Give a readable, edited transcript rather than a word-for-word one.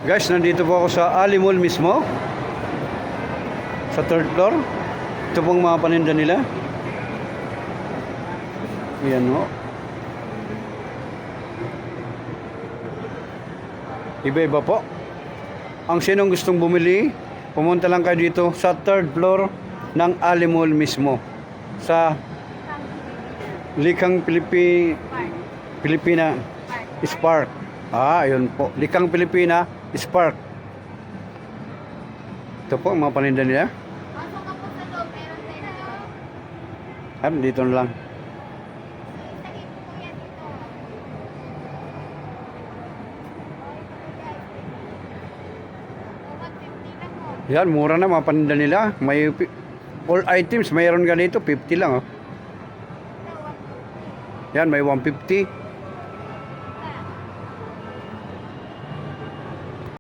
Guys, nandito po ako sa Ali Mall mismo. Sa third floor. Ito pong mga paninda nila. Ayan o. Iba-iba po. Ang sinong gustong bumili, pumunta lang kayo dito sa third floor ng Ali Mall mismo. Sa Likang Pilipina Spark. Ayun po. Likang Pilipina Spark. Ito po ang mga paninda nila. Pasok ka po sa loob, meron tayo. Dito na lang. Isagay po po yan dito. O, 150 lang po. Yan, mura na mga paninda nila. May all items, mayroon ganito, 50 lang. Oh. Ito, 150. Yan, may 150.